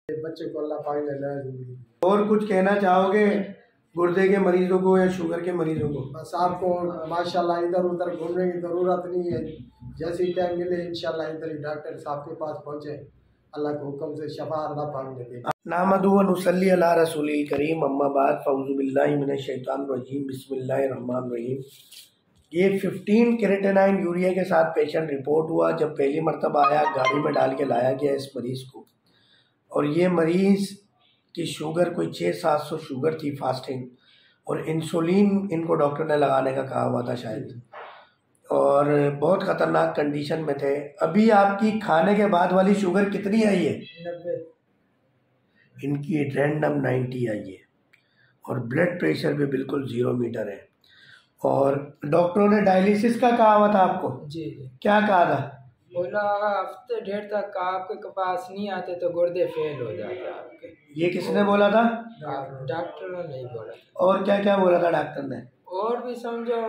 बच्चे को अल्लाह पाक ने नया जिंदगी। और कुछ कहना चाहोगे गुर्दे के मरीजों को या शुगर के मरीजों को? बस आपको माशाल्लाह इधर उधर घूमने की ज़रूरत नहीं है, जैसे ही टाइम मिले इंशाल्लाह इधर ही डॉक्टर साहब के पास पहुँचे, अल्लाह के हुक्म से शफा अल्लाह पाक ने दी। नामदु व नुसल्ली अला रसूलिल करीम, अम्मा बाद, फ़ऊज़ु बिल्लाहि मिनश शैतानिर रजीम, बिस्मिल्लाहिर रहमानिर रहीम। ये 15 क्रेटेनाइन यूरिया के साथ पेशेंट रिपोर्ट हुआ। जब पहली मरतबा आया गाड़ी में डाल के लाया गया इस मरीज़ को, और ये मरीज़ की शुगर कोई 600-700 शुगर थी फास्टिंग, और इंसुलिन इनको डॉक्टर ने लगाने का कहा हुआ था शायद, और बहुत ख़तरनाक कंडीशन में थे। अभी आपकी खाने के बाद वाली शुगर कितनी आई है? 90। इनकी रैंडम 90 आई है, और ब्लड प्रेशर भी बिल्कुल 0 मीटर है। और डॉक्टरों ने डायलिसिस का कहा हुआ था आपको? जी। क्या कहा था? बोला हफ्ते डेढ़ तक आपके पास नहीं आते तो गुर्दे फेल हो जाते आपके। ये किसने बोला था? डॉक्टरों ने ही बोला। और क्या क्या बोला था डॉक्टर ने? और भी समझो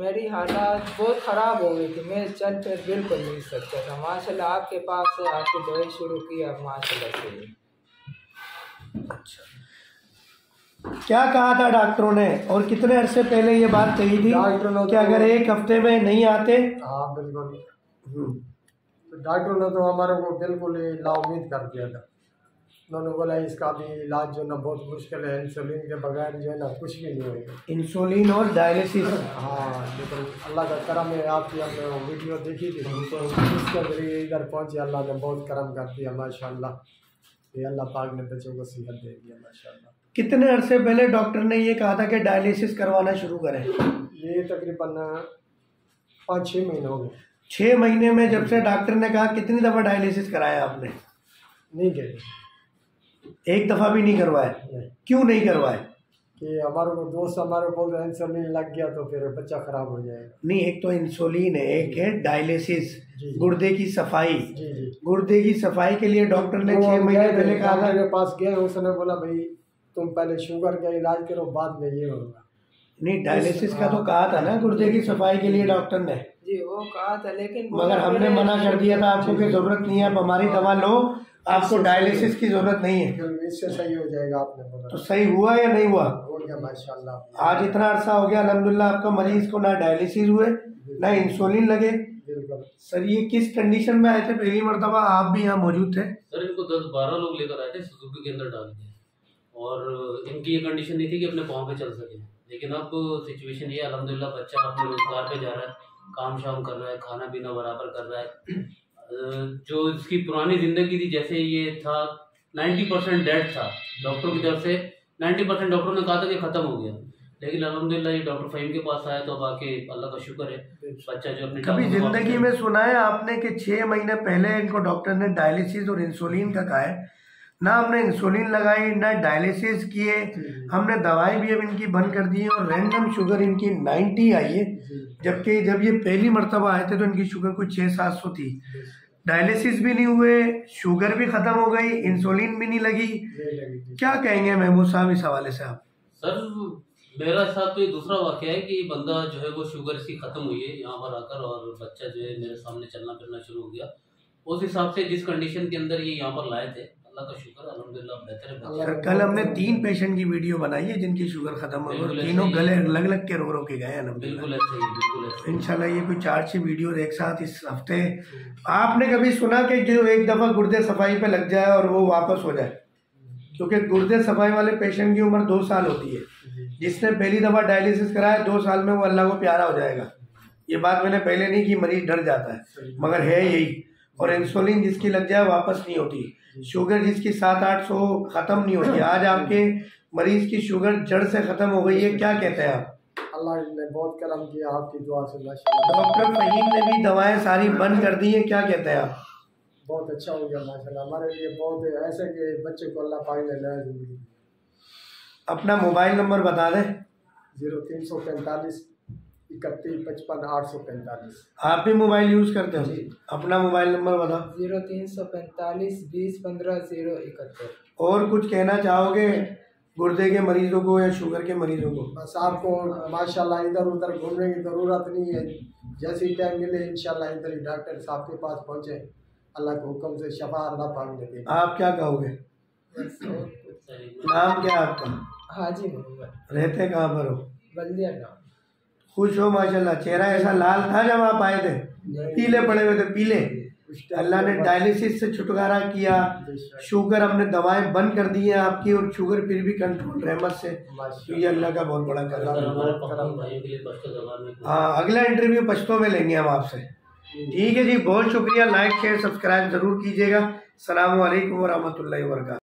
मेरी हालत बहुत ख़राब हो गई थी, मैं चल फिर बिल्कुल नहीं सकता था। माशाल्लाह आपके पास से आपकी दवाई शुरू की, अब माशाल्लाह से। अच्छा, क्या कहा था डॉक्टरों ने, और कितने अरसे पहले ये बात कही थी कि अगर एक हफ्ते में नहीं आते? हाँ बिल्कुल। तो डॉक्टरों ने तो हमारे को बिल्कुल नाउम्मीद कर दिया था। उन्होंने बोला इसका भी इलाज जो है ना बहुत मुश्किल है, इंसुलिन के बगैर जो है ना कुछ भी नहीं होगा। इंसुलिन और डायलिसिस? हाँ लेकिन अल्लाह का करम है, आपकी हमने वीडियो देखी थी तो उसके जरिए इधर पहुँचे, अल्लाह ने बहुत करम कर दिया माशाल्लाह। ये अल्लाह पाक ने बच्चों को सेहत दे दिया माशाल्लाह। कितने अरसे पहले डॉक्टर ने ये कहा था कि डायलिसिस करवाना शुरू करें? ये तकरीबन 5-6 महीने हो गए। 6 महीने में जब से डॉक्टर ने कहा, कितनी दफ़ा डायलिसिस कराया आपने? नहीं गए, एक दफ़ा भी नहीं करवाया? क्यों नहीं करवाए? कि हमारे को दोस्त हमारे को इंसुलिन लग गया तो फिर बच्चा खराब हो जाएगा। नहीं, एक तो इंसुलिन है, एक है डायलिसिस, गुर्दे की सफाई। जी जी। गुर्दे की सफाई के लिए डॉक्टर ने 6 महीने पहले कहा था। मेरे पास गए, उसने बोला भाई तुम पहले शुगर का इलाज करो, बाद में ये होगा। नहीं, डायलिसिस का तो कहा था ना गुर्दे की सफाई के लिए डॉक्टर ने। जी वो कहा था, लेकिन मगर हमने मना कर दिया था आपको कि जरूरत नहीं है, आप हमारी दवा लो, आपको डायलिसिस की जरूरत नहीं है। इससे सही हो जाएगा आपने बोला। तो सही हुआ या नहीं हुआ? हो गया माशाल्लाह। आज इतना अरसा हो गया अल्हम्दुलिल्लाह, आपका मरीज को ना डायलिसिस हुए ना इंसुलिन लगे। बिल्कुल। सर ये किस कंडीशन में आए थे पहली मरतबा? आप भी यहाँ मौजूद थे? सर इनको 10-12 लोग लेकर आए थे सुजुकी के अंदर डाल के, और इनकी ये कंडीशन नहीं थी कि अपने पाँव पे चल सके। लेकिन अब सिचुएशन ये अल्हम्दुलिल्लाह, बच्चा अपने रोजगार पे जा रहा है, काम शाम कर रहा है, खाना पीना बराबर कर रहा है। जो इसकी पुरानी ज़िंदगी थी, जैसे ये था 90% डेड था, डॉक्टरों की तरफ से 90% डॉक्टरों ने कहा था कि ख़त्म हो गया। लेकिन अल्हम्दुलिल्लाह ये डॉक्टर फ़हीम के पास आया तो अब आके अल्लाह का शुक्र है, बच्चा जो अपने कभी ज़िंदगी में सुना है आपने कि 6 महीने पहले इनको डॉक्टर ने डायलिसिस और इंसुलिन का कहा है? ना हमने इंसुलिन लगाई ना डायलिसिस किए, हमने दवाई भी अब इनकी बंद कर दी है, और रैंडम शुगर इनकी 90 आई है। जबकि जब ये पहली मरतबा आए थे तो इनकी शुगर कुछ 600-700 थी। डायलिसिस भी नहीं हुए, शुगर भी ख़त्म हो गई, इंसुलिन भी नहीं लगी। क्या कहेंगे महमूद साहब इस हवाले से आप? सर मेरा साथ तो ये दूसरा वाक़या है कि बंदा जो है वो शुगर इसकी ख़त्म हुई है यहाँ पर आकर, और बच्चा जो है मेरे सामने चलना फिरना शुरू हो गया। उस हिसाब से जिस कंडीशन के अंदर ये यहाँ पर लाए थे, अल्लाह का शुक्र अल्हम्दुलिल्लाह बेहतर है। सर कल हमने 3 पेशेंट की वीडियो बनाई है जिनकी शुगर खत्म हो गई, तीनों गले अलग अलग के रो के गए हैं। बिल्कुल ऐसे ही, बिल्कुल ऐसे। इंशाल्लाह ये कोई 4-6 वीडियो एक साथ इस हफ्ते। आपने कभी सुना कि जो एक दफ़ा गुर्दे सफाई पे लग जाए और वो वापस हो जाए? क्योंकि गुर्दे सफाई वाले पेशेंट की उम्र 2 साल होती है। जिसने पहली दफ़ा डायलिसिस कराया 2 साल में वो अल्लाह को प्यारा हो जाएगा। ये बात मैंने पहले नहीं की, मरीज डर जाता है, मगर है यही। और इंसुलिन जिसकी लग जाए वापस नहीं होती, शुगर जिसकी 700-800 ख़त्म नहीं होती। आज आपके मरीज की शुगर जड़ से ख़त्म हो गई है, क्या कहते हैं आप? अल्लाह ने बहुत करम किया आपकी दुआ से माशाल्लाह। डॉक्टर फ़हीम ने भी दवाएं सारी बंद कर दी हैं, क्या कहते हैं आप? बहुत अच्छा हो गया माशाल्लाह, हमारे लिए बहुत ऐसे कि बच्चे को अल्लाह पाक ने नया जिंदगी। अपना मोबाइल नंबर बता दें। 0345 31 55 845। आप भी मोबाइल यूज़ करते हो? अपना मोबाइल नंबर बताओ। 0345 20 15 071। और कुछ कहना चाहोगे गुर्दे के मरीजों को या शुगर के मरीजों को? बस आपको माशाल्लाह इधर उधर घूमने की ज़रूरत नहीं है, जैसे ही टाइम मिले इंशाल्लाह इधर ही डॉक्टर साहब के पास पहुँचे, अल्लाह के हुक्म से शफा अल्लाह पाक ने दी। आप क्या कहोगे? बस और कुछ। नाम क्या है आपका? हाजी मोहम्मद, रहते कहाँ पर हो? बल्दिया नाम। खुश हो माशाल्लाह, चेहरा ऐसा लाल था जब आप आए थे, पीले पड़े हुए थे, पीले। अल्लाह ने डायलिसिस से छुटकारा किया, शुगर हमने दवाएं बंद कर दी हैं आपकी, और शुगर फिर भी कंट्रोल रहमत से। तो ये अल्लाह का बहुत बड़ा करम है। हमारे पख्तून भाइयों के लिए पश्तो ज़बान में हाँ, अगला इंटरव्यू पश्तो में लेंगे हम आपसे। ठीक है जी, बहुत शुक्रिया। लाइक शेयर सब्सक्राइब जरूर कीजिएगा। अस्सलामु अलैकुम व रहमतुल्लाहि व बरकातहू।